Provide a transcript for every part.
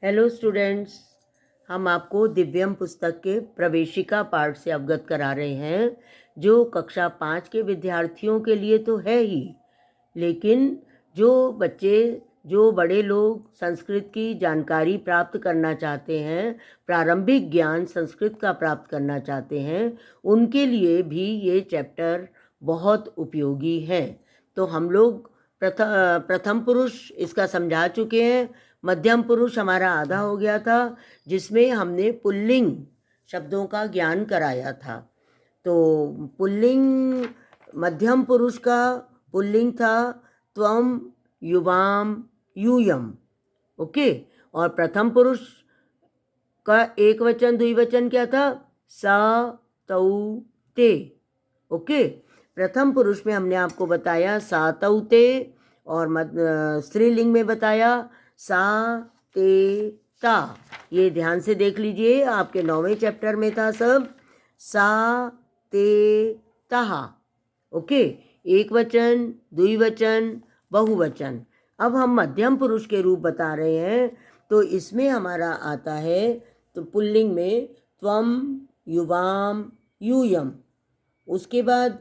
Hello students, हम आपको दिव्यम पुस्तक के प्रवेशिका पाठ से अवगत करा रहे हैं, जो कक्षा 5 के विद्यार्थियों के लिए तो है ही, लेकिन जो बड़े लोग संस्कृत की जानकारी प्राप्त करना चाहते हैं, प्रारंभिक ज्ञान संस्कृत का प्राप्त करना चाहते हैं, उनके लिए भी ये चैप्टर बहुत उपयोगी है। तो हम लोग प्रथम पुरुष इसका समझा चुके हैं। मध्यम पुरुष हमारा आधा हो गया था, जिसमें हमने पुल्लिंग शब्दों का ज्ञान कराया था। तो पुल्लिंग, मध्यम पुरुष का पुल्लिंग था त्वम, युवाम, यूयम। ओके। और प्रथम पुरुष का एक वचन द्विवचन क्या था? सा, तौ, ते। ओके। प्रथम पुरुष में हमने आपको बताया सा, तौ, ते, और स्त्रीलिंग में बताया सा, ते, ता। ये ध्यान से देख लीजिए, आपके 9वें चैप्टर में था सब सा, ते, ता। ओके। एक वचन, द्विवचन, बहुवचन। अब हम मध्यम पुरुष के रूप बता रहे हैं, तो इसमें हमारा आता है तो पुल्लिंग में त्वम, युवाम, यूयम। उसके बाद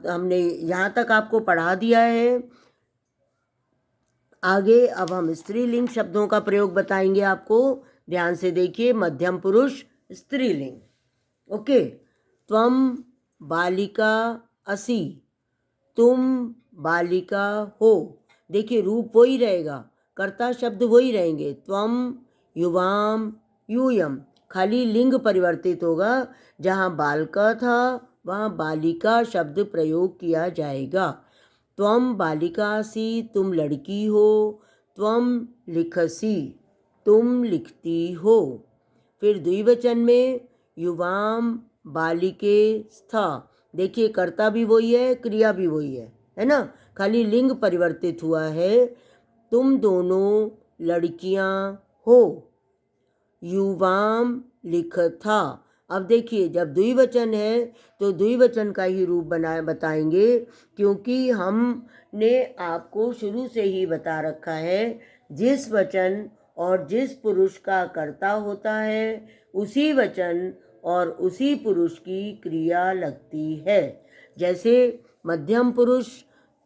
हमने यहाँ तक आपको पढ़ा दिया है। आगे अब हम स्त्रीलिंग शब्दों का प्रयोग बताएंगे आपको। ध्यान से देखिए, मध्यम पुरुष स्त्रीलिंग। ओके। त्वम बालिका असि, तुम बालिका हो। देखिए, रूप वही रहेगा, कर्ता शब्द वही रहेंगे, त्वम, युवाम, यूयम। खाली लिंग परिवर्तित होगा, जहाँ बालिका था वहाँ बालिका शब्द प्रयोग किया जाएगा। त्वम बालिकासी, तुम लड़की हो। त्वम लिखसी, तुम लिखती हो। फिर द्विवचन में युवाम बालिके स्था। देखिए, कर्ता भी वही है, क्रिया भी वही है ना, खाली लिंग परिवर्तित हुआ है। तुम दोनों लड़कियां हो। युवाम लिखथा। अब देखिए, जब द्विवचन है तो द्विवचन का ही रूप बताएंगे, क्योंकि हमने आपको शुरू से ही बता रखा है, जिस वचन और जिस पुरुष का कर्ता होता है, उसी वचन और उसी पुरुष की क्रिया लगती है। जैसे मध्यम पुरुष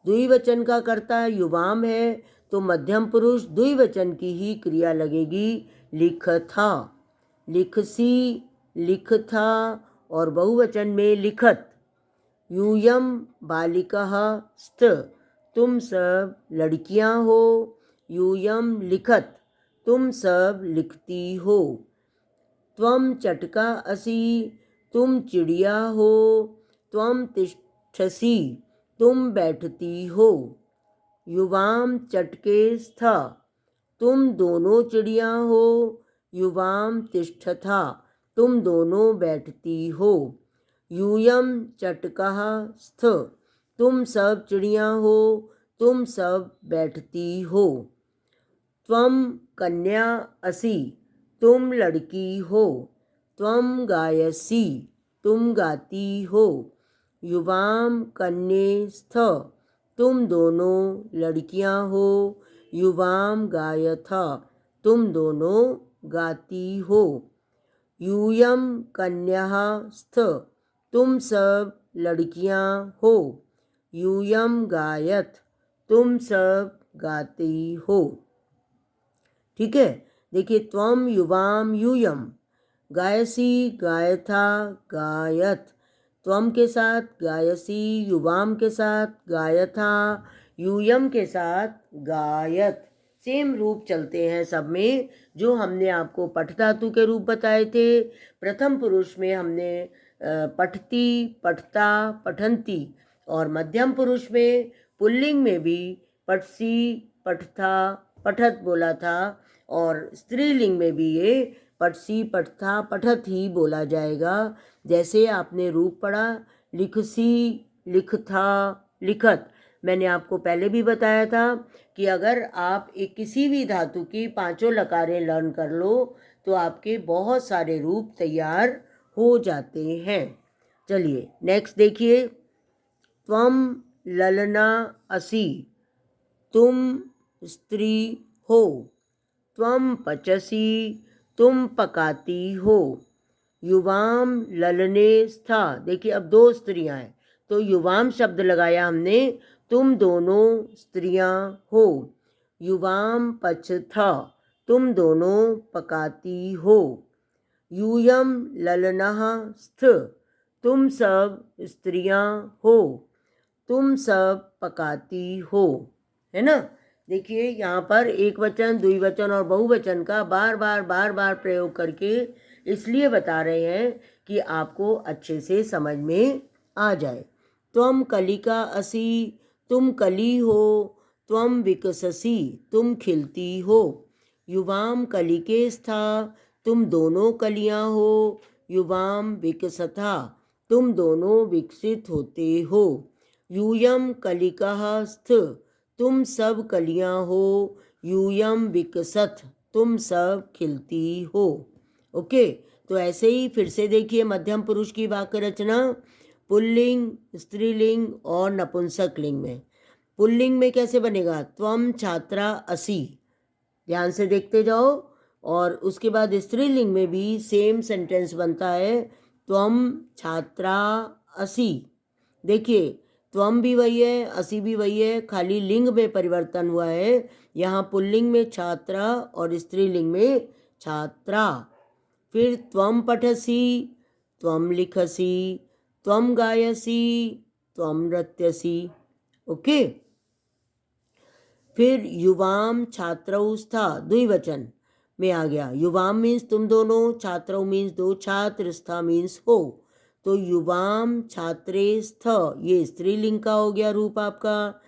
द्विवचन का कर्ता युवाम है, तो मध्यम पुरुष द्विवचन की ही क्रिया लगेगी, लिखथा, लिखसी, लिखथा। और बहुवचन में लिखत। यूयम बालिकाः स्त, तुम सब लड़कियां हो। यूयम लिखत, तुम सब लिखती हो। त्वम चटका असि, तुम चिड़िया हो। त्वम तिष्ठसि, तुम बैठती हो। युवाम चटके स्था, तुम दोनों चिड़िया हो। युवाम तिष्ठथा, तुम दोनों बैठती हो। यूयम चटकः स्थ, तुम सब चिड़िया हो, तुम सब बैठती हो। त्वम कन्या असि, तुम लड़की हो। त्वम गायसी, तुम गाती हो। युवाम कन्ये स्थ, तुम दोनों लड़कियां हो। युवाम गायथा, तुम दोनों गाती हो। यूयम कन्याः स्थ, तुम सब लड़कियां हो। यूयम गायत, तुम सब गाती हो। ठीक है। देखिए, त्वम, युवाम, यूयम। गायसी, गायथा, गायत। त्वम के साथ गायसी, युवाम के साथ गायथा, यूयम के साथ गायत। सेम रूप चलते हैं सब में, जो हमने आपको पठ धातु के रूप बताए थे। प्रथम पुरुष में हमने पठती, पठता, पठंती, और मध्यम पुरुष में पुल्लिंग में भी पठसी, पठथा, पठत बोला था, और स्त्रीलिंग में भी ये पठसी, पठथा, पठत ही बोला जाएगा। जैसे आपने रूप पढ़ा, लिखसी, लिखथा, लिखत। मैंने आपको पहले भी बताया था कि अगर आप एक किसी भी धातु की 5 लकारें लर्न कर लो, तो आपके बहुत सारे रूप तैयार हो जाते हैं। चलिए नेक्स्ट देखिए। त्वम ललना असि, तुम स्त्री हो। त्वम पचसी, तुम पकाती हो। युवाम ललने स्था, देखिए अब दो स्त्रियां हैं तो युवाम शब्द लगाया हमने, तुम दोनों स्त्रियां हो। युवाम पचथा, तुम दोनों पकाती हो। यूयम ललनः स्थ, तुम सब स्त्रियां हो, तुम सब पकाती हो, है ना। देखिए यहाँ पर एक वचन, द्विवचन और बहुवचन का बार बार प्रयोग करके इसलिए बता रहे हैं कि आपको अच्छे से समझ में आ जाए। त्वम कलिका असि, तुम कली हो। त्वम विकससी, तुम खिलती हो। युवाम कलिके स्था, तुम दोनों कलियां हो। युवाम विकसथा, तुम दोनों विकसित होते हो। यूयम कलिकाः स्थ, तुम सब कलियां हो। यूयम विकसत, तुम सब खिलती हो। ओके, तो ऐसे ही फिर से देखिए मध्यम पुरुष की वाक्य रचना पुल्लिंग, स्त्रीलिंग और नपुंसक लिंग में। पुल्लिंग में कैसे बनेगा, त्वम छात्रा असि, ध्यान से देखते जाओ। और उसके बाद स्त्रीलिंग में भी सेम सेंटेंस बनता है, त्वम छात्रा असि। देखिए त्वम भी वही है, असि भी वही है, खाली लिंग में परिवर्तन हुआ है। यहाँ पुल्लिंग में छात्रा और स्त्रीलिंग में छात्रा। फिर त्वम पठसी, त्वम लिखसी, त्वम गायसी, त्वम नृत्यसी। ओके, फिर युवाम छात्रौ स्था, द्विवचन में आ गया। युवाम मीन्स तुम दोनों, छात्रौ मीन्स दो छात्र, स्था मीन्स हो। तो युवाम छात्रे स्थ, ये स्त्रीलिंग का हो गया रूप आपका।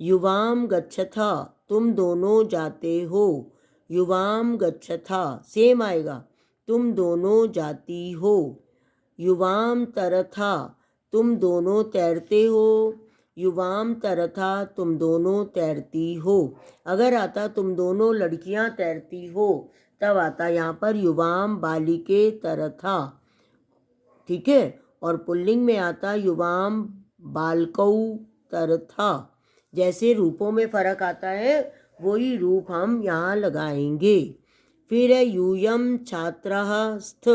युवाम गच्छथा, तुम दोनों जाते हो। युवाम गच्छथा सेम आएगा, तुम दोनों जाती हो। युवाम तरथा, तुम दोनों तैरते हो। युवाम तरथा, तुम दोनों तैरती हो। अगर आता तुम दोनों लड़कियां तैरती हो तब आता यहाँ पर युवाम बालिके तरथा, ठीक है। और पुल्लिंग में आता युवाम बालकौ तरथा। जैसे रूपों में फर्क आता है वही रूप हम यहाँ लगाएंगे। फिर है यूयम छात्रः स्थ,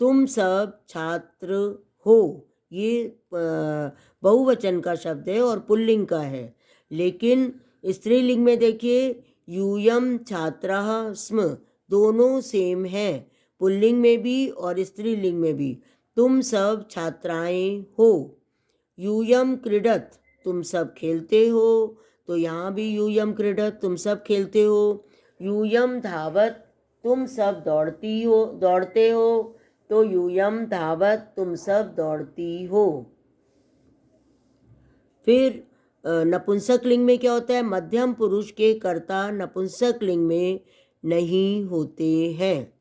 तुम सब छात्र हो। ये बहुवचन का शब्द है और पुल्लिंग का है। लेकिन स्त्रीलिंग में देखिए यूयम छात्रः स्म, दोनों सेम है, पुल्लिंग में भी और स्त्रीलिंग में भी। तुम सब छात्राएं हो। यूयम क्रीडत, तुम सब खेलते हो, तो यहाँ भी यूयम क्रीडत, तुम सब खेलते हो। यूयम धावत, तुम सब दौड़ती हो, दौड़ते हो, तो यूयम धावत, तुम सब दौड़ती हो। फिर नपुंसक लिंग में क्या होता है, मध्यम पुरुष के कर्ता नपुंसक लिंग में नहीं होते हैं,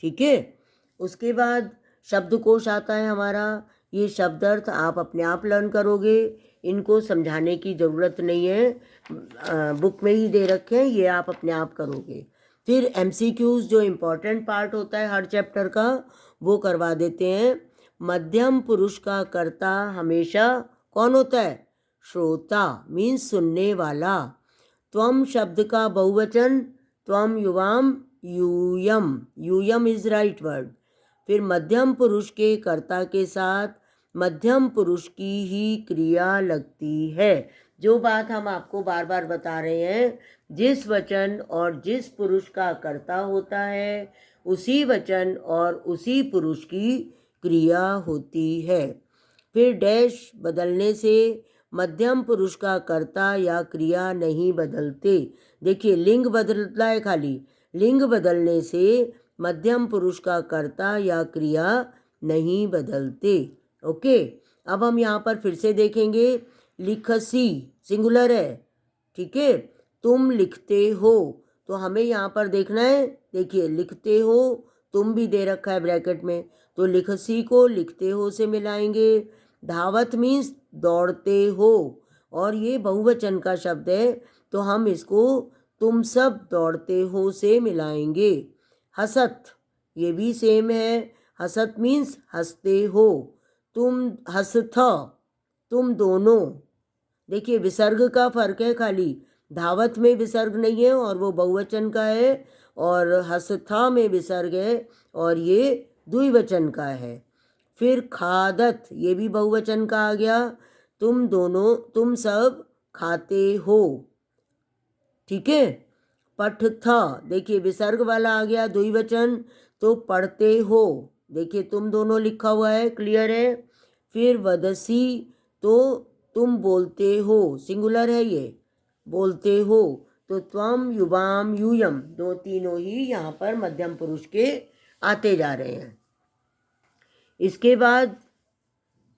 ठीक है। उसके बाद शब्दकोश आता है हमारा। ये शब्द अर्थ आप अपने आप लर्न करोगे, इनको समझाने की ज़रूरत नहीं है, बुक में ही दे रखे हैं, ये आप अपने आप करोगे। फिर एमसीक्यूज जो इम्पोर्टेंट पार्ट होता है हर चैप्टर का वो करवा देते हैं। मध्यम पुरुष का कर्ता हमेशा कौन होता है, श्रोता मीन्स सुनने वाला। त्वम शब्द का बहुवचन त्वम युवाम यूयम, यूयम इज राइट वर्ड। फिर मध्यम पुरुष के कर्ता के साथ मध्यम पुरुष की ही क्रिया लगती है। जो बात हम आपको बार बार बता रहे हैं, जिस वचन और जिस पुरुष का कर्ता होता है उसी वचन और उसी पुरुष की क्रिया होती है। फिर डैश बदलने से मध्यम पुरुष का कर्ता या क्रिया नहीं बदलते। देखिए लिंग बदलता है, खाली लिंग बदलने से मध्यम पुरुष का कर्ता या क्रिया नहीं बदलते। ओके, अब हम यहाँ पर फिर से देखेंगे। लिखसी सिंगुलर है, ठीक है। तुम लिखते हो, तो हमें यहाँ पर देखना है, देखिए लिखते हो तुम भी दे रखा है ब्रैकेट में, तो लिखसी को लिखते हो से मिलाएंगे। धावत मीन्स दौड़ते हो, और ये बहुवचन का शब्द है तो हम इसको तुम सब दौड़ते हो से मिलाएंगे। हसत, ये भी सेम है, हसत मीन्स हंसते हो। तुम हंसथ, तुम दोनों। देखिए विसर्ग का फर्क है, खाली धावत में विसर्ग नहीं है और वो बहुवचन का है, और हस्था में विसर्ग है और ये द्विवचन का है। फिर खादत, ये भी बहुवचन का आ गया, तुम सब खाते हो, ठीक है। पठथा, देखिए विसर्ग वाला आ गया द्विवचन, तो पढ़ते हो, देखिए तुम दोनों लिखा हुआ है, क्लियर है। फिर वदसी, तो तुम बोलते हो, सिंगुलर है ये, बोलते हो, तो त्वम युवाम यूयम, दो तीनों ही यहाँ पर मध्यम पुरुष के आते जा रहे हैं। इसके बाद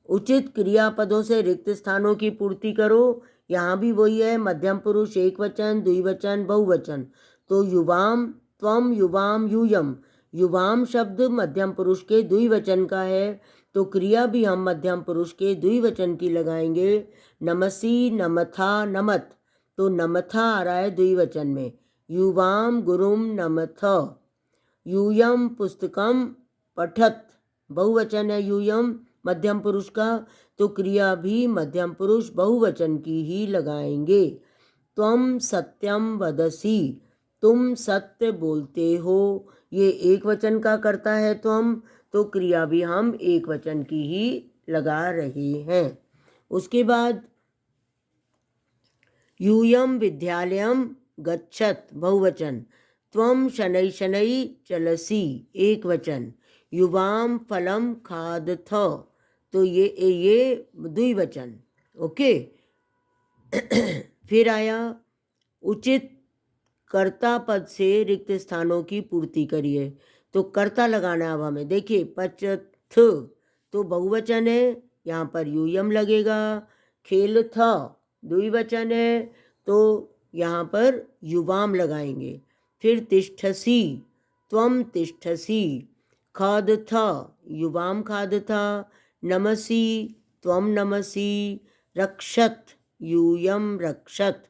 उचित क्रियापदों से रिक्त स्थानों की पूर्ति करो। यहाँ भी वही है, मध्यम पुरुष एक वचन, द्विवचन, बहुवचन। तो युवाम, त्वम युवाम यूयम, युवाम शब्द मध्यम पुरुष के द्विवचन का है, तो क्रिया भी हम मध्यम पुरुष के द्विवचन की लगाएंगे। नमसी, नमथा, नमत, तो नमथा आ रहा है द्विवचन में। युवाम गुरुम नमथ, यूयम पुस्तकम पठत, बहुवचन है यूयम मध्यम पुरुष का, तो क्रिया भी मध्यम पुरुष बहुवचन की ही लगाएंगे। त्वम सत्यम वदसी, तुम सत्य बोलते हो, ये एक वचन का करता है त्वम, तो क्रिया भी हम एक वचन की ही लगा रहे हैं। उसके बाद यूयम विद्यालयम गच्छत, बहुवचन। त्वम शनै शनै चलसी, एक वचन। युवाम फलम खादथ, तो ये द्विवचन, ओके। फिर आया उचित कर्ता पद से रिक्त स्थानों की पूर्ति करिए, तो कर्ता लगाना है अब हमें। देखिए पचथ, तो बहुवचन है, यहाँ पर यूयम लगेगा। खेल था, द्विवचन है, तो यहाँ पर युवाम लगाएंगे। फिर तिष्ठसी, त्वम तिष्ठसी। खाद था, युवाम खाद था। नमसी, त्वम नमसी। रक्षत, यूयम रक्षत।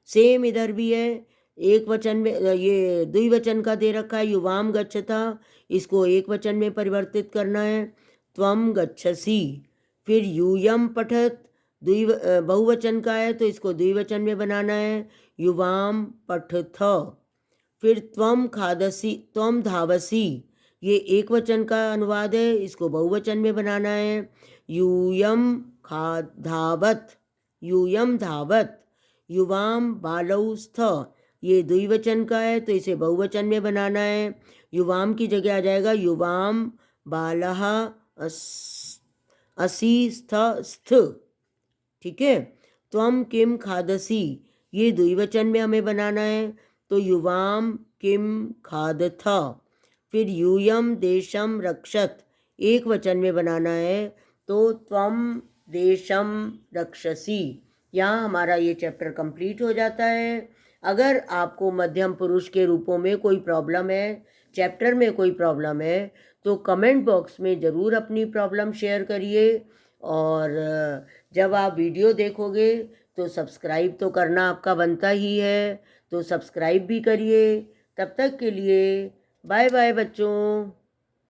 सेम इधर भी है, एक वचन में, ये द्विवचन का दे रखा है, युवाम गच्छता, इसको एक वचन में परिवर्तित करना है, त्वम गच्छसी। फिर यूयम पठत, बहुवचन का है, तो इसको द्विवचन में बनाना है, युवाम पठथ। फिर त्वम खादसी, त्वम धावसी, ये एक वचन का अनुवाद है, इसको बहुवचन में बनाना है, यूयम धावत, यूयम धावत। युवाम बालौस्थ, ये द्विवचन का है, तो इसे बहुवचन में बनाना है, युवाम की जगह आ जाएगा युवाम बालः असी स्थ, ठीक है। त्वम किम खादसी, ये द्विवचन में हमें बनाना है, तो युवाम किम खादथ। फिर यूयम देशम रक्षत, एक वचन में बनाना है, तो त्वम देशम रक्षसी। यहाँ हमारा ये चैप्टर कंप्लीट हो जाता है। अगर आपको मध्यम पुरुष के रूपों में कोई प्रॉब्लम है, चैप्टर में कोई प्रॉब्लम है, तो कमेंट बॉक्स में ज़रूर अपनी प्रॉब्लम शेयर करिए। और जब आप वीडियो देखोगे तो सब्सक्राइब तो करना आपका बनता ही है, तो सब्सक्राइब भी करिए। तब तक के लिए बाय बाय बच्चों।